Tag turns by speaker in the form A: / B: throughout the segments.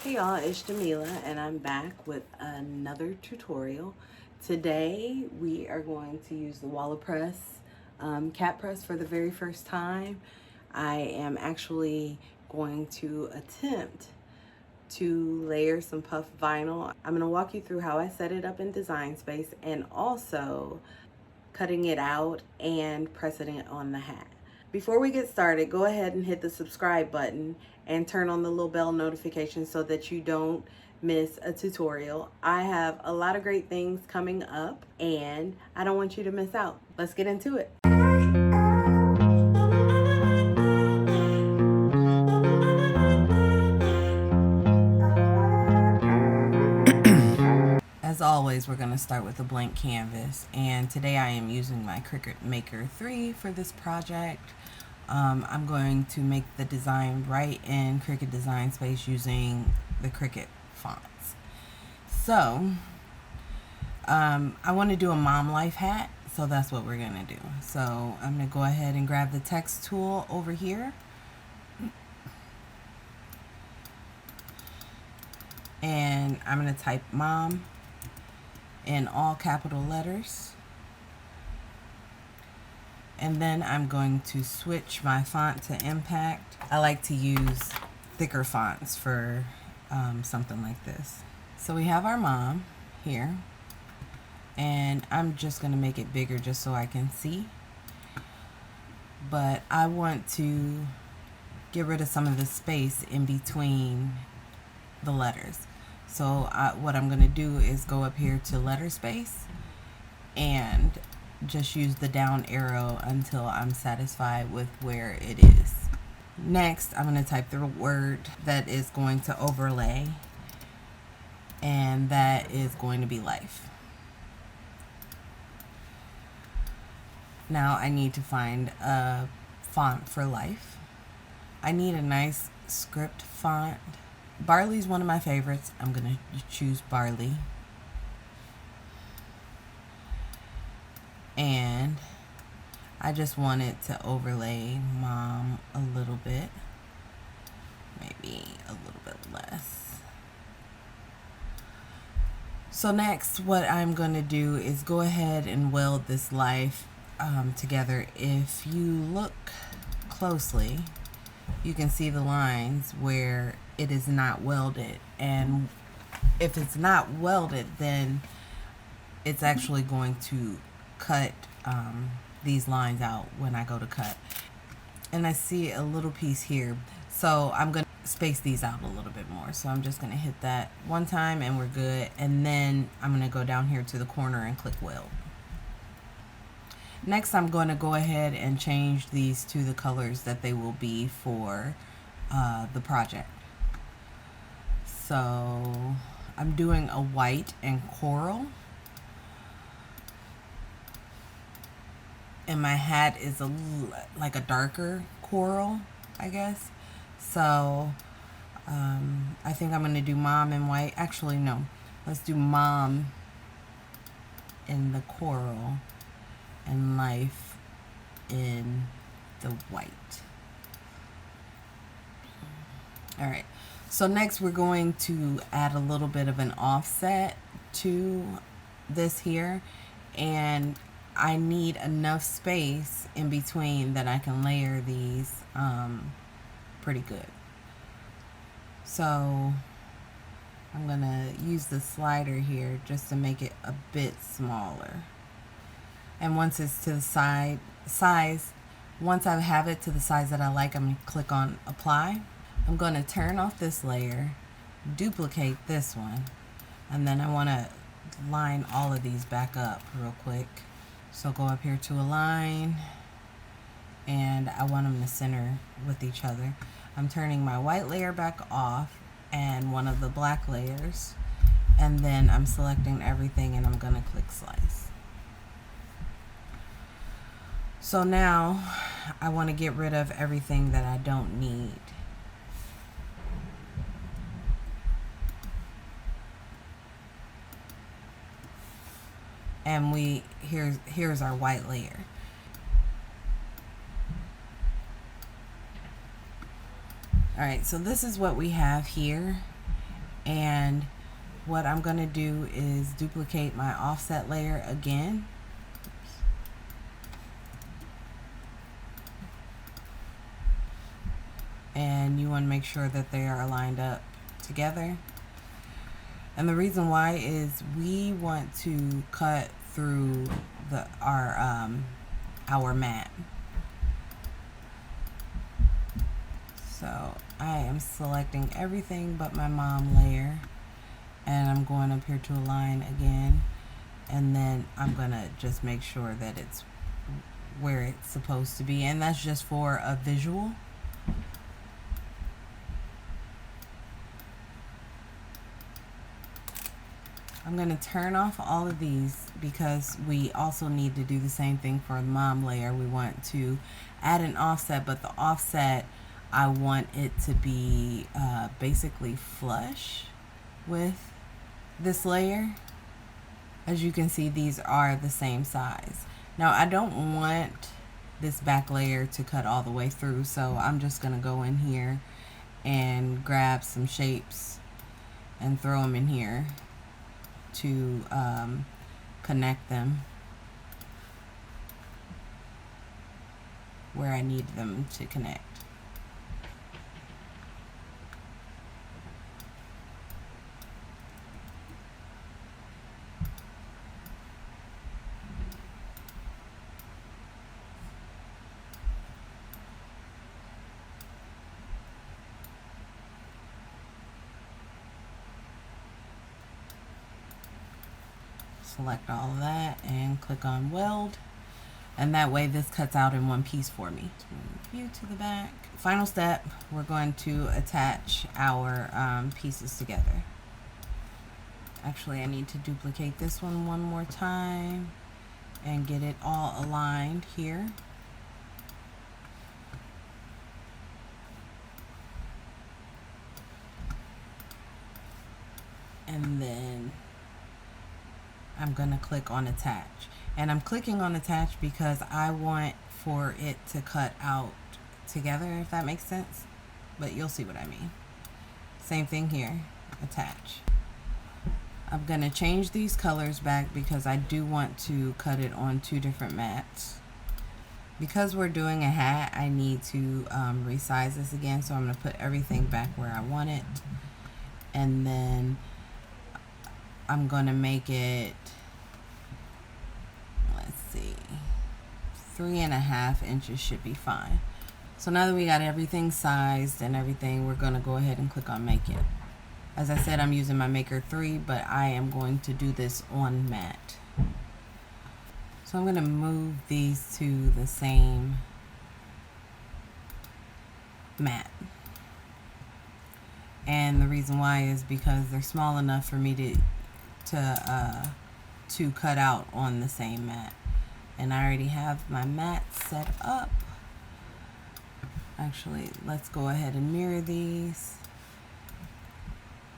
A: Hey y'all, it's Jamila and I'm back with another tutorial. Today we are going to use the WalaPress cat press for the very first time. I am actually going to attempt to layer some puff vinyl. I'm going to walk you through how I set it up in Design Space and also cutting it out and pressing it on the hat. Before we get started, go ahead and hit the subscribe button and turn on the little bell notification so that you don't miss a tutorial. I have a lot of great things coming up and I don't want you to miss out. Let's get into it. As always, we're going to start with a blank canvas, and today I am using my Cricut Maker 3 for this project. I'm going to make the design right in Cricut Design Space using the Cricut fonts. So, I want to do a mom life hat, so that's what we're going to do. So, I'm going to go ahead and grab the text tool over here. And I'm going to type mom in all capital letters. And then I'm going to switch my font to Impact. I like to use thicker fonts for something like this. So we have our mom here, and I'm just going to make it bigger just so I can see. But I want to get rid of some of the space in between the letters. So what I'm going to do is go up here to letter space and just use the down arrow until I'm satisfied with where it is. Next, I'm going to type the word that is going to overlay, and that is going to be life. Now I need to find a font for life. I need a nice script font. Barley's one of my favorites. I'm going to choose Barley. And I just want it to overlay mom a little bit. Maybe a little bit less. So next, what I'm going to do is go ahead and weld this life together. If you look closely, you can see the lines where it is not welded, and if it's not welded, then it's actually going to cut these lines out when I go to cut. And I see a little piece here, so I'm going to space these out a little bit more. So I'm just going to hit that one time and we're good, and then I'm going to go down here to the corner and click weld. Next, I'm going to go ahead and change these to the colors that they will be for the project. So I'm doing a white and coral, and my hat is like a darker coral, I guess. So I think I'm going to do mom in white. Actually, no. Let's do mom in the coral and life in the white. All right. So next we're going to add a little bit of an offset to this here, and I need enough space in between that I can layer these pretty good. So I'm gonna use the slider here just to make it a bit smaller. And once it's to the size, once I have it to the size that I like, I'm gonna click on apply. I'm going to turn off this layer, duplicate this one, and then I want to line all of these back up real quick. So go up here to align, and I want them to center with each other. I'm turning my white layer back off and one of the black layers, and then I'm selecting everything and I'm going to click slice. So now I want to get rid of everything that I don't need. And here's our white layer. All right, so this is what we have here, And what I'm going to do is duplicate my offset layer again. And you want to make sure that they are lined up together. And the reason why is we want to cut through our mat. So I am selecting everything but my mom layer, and I'm going up here to align again, and then I'm gonna just make sure that it's where it's supposed to be, and that's just for a visual. I'm going to turn off all of these because we also need to do the same thing for the mom layer. We want to add an offset, but the offset, I want it to be basically flush with this layer. As you can see, these are the same size. Now, I don't want this back layer to cut all the way through, so I'm just going to go in here and grab some shapes and throw them in here to connect them where I need them to connect. Select all of that and click on weld, and that way this cuts out in one piece for me. View to the back. Final step, we're going to attach our pieces together. Actually, I need to duplicate this one more time and get it all aligned here. And then I'm going to click on attach. And I'm clicking on attach because I want for it to cut out together, if that makes sense. But you'll see what I mean. Same thing here, attach. I'm going to change these colors back because I do want to cut it on two different mats. Because we're doing a hat, I need to resize this again, so I'm going to put everything back where I want it. And then I'm going to make it, let's see, 3.5 inches should be fine. So now that we got everything sized and everything, we're going to go ahead and click on make it. As I said, I'm using my Maker 3, but I am going to do this on mat. So I'm going to move these to the same mat. And the reason why is because they're small enough for me to cut out on the same mat. And I already have my mat set up. Actually, let's go ahead and mirror these.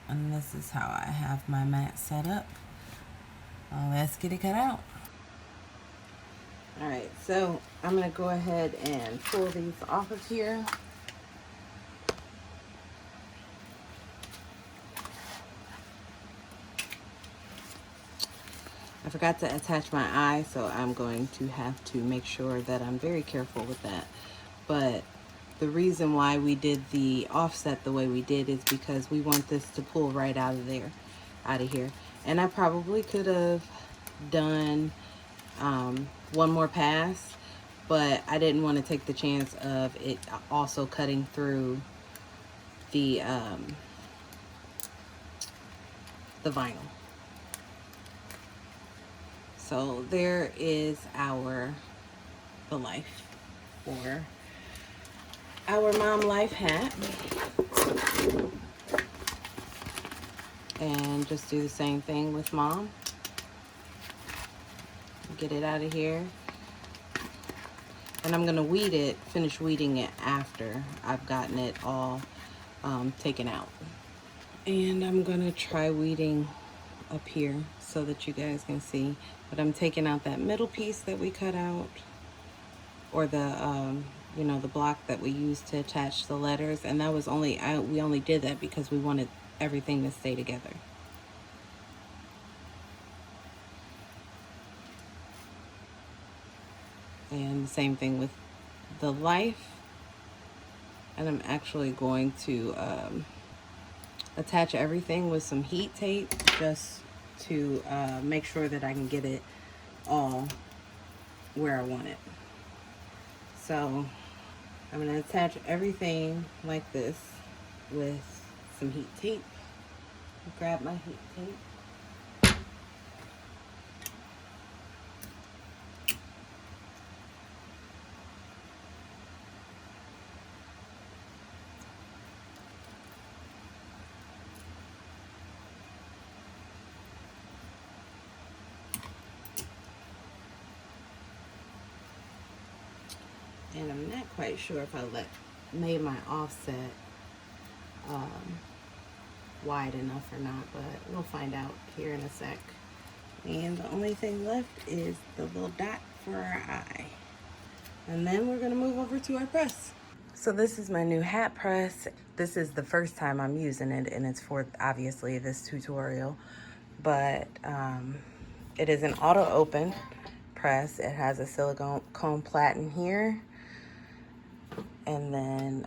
A: And this is how I have my mat set up. Let's get it cut out. Alright, so I'm going to go ahead and pull these off of here. I forgot to attach my eye, so I'm going to have to make sure that I'm very careful with that. But the reason why we did the offset the way we did is because we want this to pull right out of here. And I probably could have done one more pass, but I didn't want to take the chance of it also cutting through the vinyl. So there is the life for our mom life hat. And just do the same thing with mom. Get it out of here. And I'm gonna finish weeding it after I've gotten it all taken out. And I'm gonna try weeding up here so that you guys can see. But I'm taking out that middle piece that we cut out, or the the block that we used to attach the letters. And that was we only did that because we wanted everything to stay together. And the same thing with the life. And I'm actually going to attach everything with some heat tape just to make sure that I can get it all where I want it. So I'm going to attach everything like this with some heat tape. Grab my heat tape. And I'm not quite sure if I made my offset wide enough or not, but we'll find out here in a sec. And the only thing left is the little dot for our eye. And then we're gonna move over to our press. So this is my new hat press. This is the first time I'm using it, and it's for obviously this tutorial, but it is an auto open press. It has a silicone platen here. And then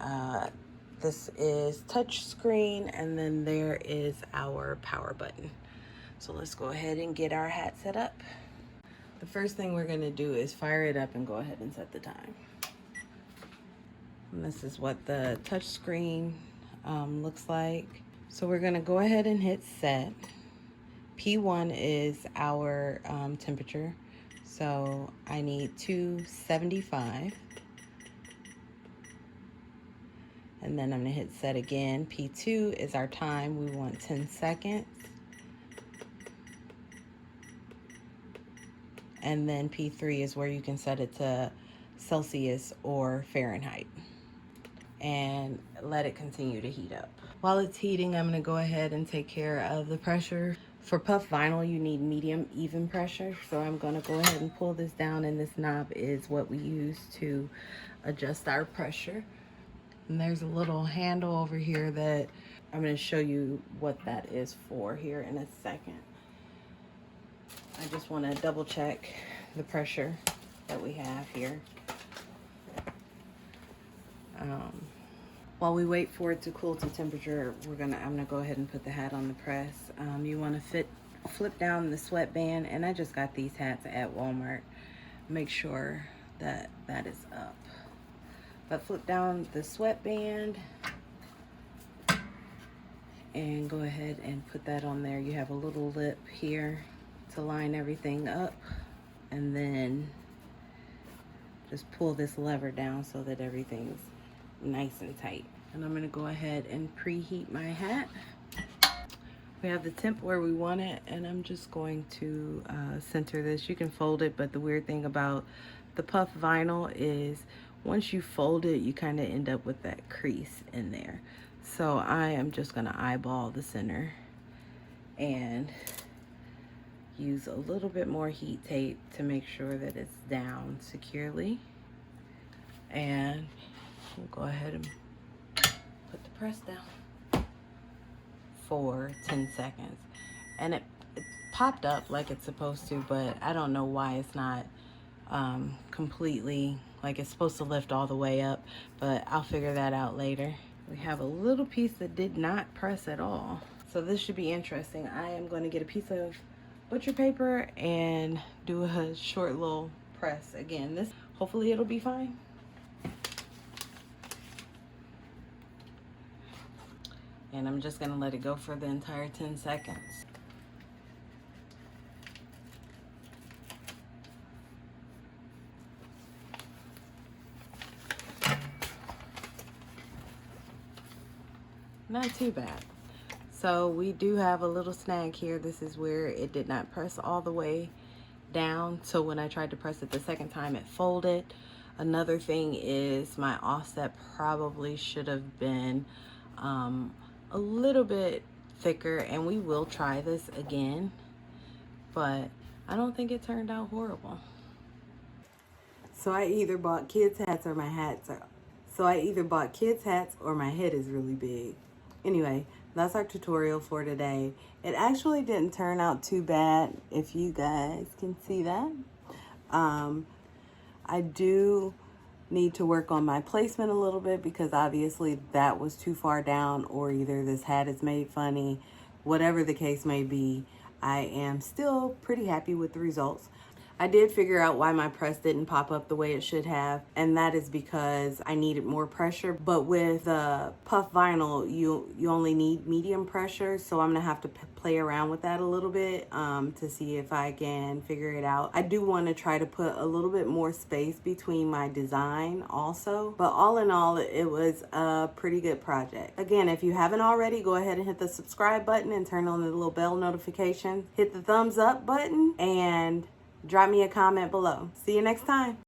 A: this is touch screen, and then there is our power button. So let's go ahead and get our hat set up. The first thing we're gonna do is fire it up and go ahead and set the time. And this is what the touch screen looks like. So we're gonna go ahead and hit set. P1 is our temperature. So I need 275. And then I'm gonna hit set again. P2 is our time. We want 10 seconds. And then P3 is where you can set it to Celsius or Fahrenheit. And let it continue to heat up. While it's heating, I'm gonna go ahead and take care of the pressure. For puff vinyl, you need medium even pressure. So I'm gonna go ahead and pull this down, and this knob is what we use to adjust our pressure. And there's a little handle over here that I'm going to show you what that is for here in a second. I just want to double check the pressure that we have here. While we wait for it to cool to temperature, I'm gonna go ahead and put the hat on the press. You want to flip down the sweatband, and I just got these hats at Walmart. Make sure that that is up. But flip down the sweatband and go ahead and put that on there. You have a little lip here to line everything up, and then just pull this lever down so that everything's nice and tight. And I'm gonna go ahead and preheat my hat. We have the temp where we want it, and I'm just going to center this. You can fold it, but the weird thing about the puff vinyl is once you fold it, you kind of end up with that crease in there. So I am just gonna eyeball the center and use a little bit more heat tape to make sure that it's down securely. And we'll go ahead and put the press down for 10 seconds. And it popped up like it's supposed to, but I don't know why it's not completely, like it's supposed to lift all the way up, but I'll figure that out later. We have a little piece that did not press at all. So this should be interesting. I am going to get a piece of butcher paper and do a short little press. Again, this, hopefully it'll be fine. And I'm just gonna let it go for the entire 10 seconds. Not too bad. So we do have a little snag here. This is where it did not press all the way down. So when I tried to press it the second time, it folded. Another thing is my offset probably should have been a little bit thicker, and we will try this again, but I don't think it turned out horrible. So I either bought kids hats or my hats are, so I either bought kids hats or my head is really big. Anyway, that's our tutorial for today. It actually didn't turn out too bad, if you guys can see that. I do need to work on my placement a little bit because obviously that was too far down, or either this hat is made funny. Whatever the case may be, I am still pretty happy with the results. I did figure out why my press didn't pop up the way it should have, and that is because I needed more pressure. But with puff vinyl, you only need medium pressure, so I'm gonna have to play around with that a little bit to see if I can figure it out. I do want to try to put a little bit more space between my design also, but all in all, it was a pretty good project. Again, if you haven't already, go ahead and hit the subscribe button and turn on the little bell notification. Hit the thumbs up button and drop me a comment below. See you next time.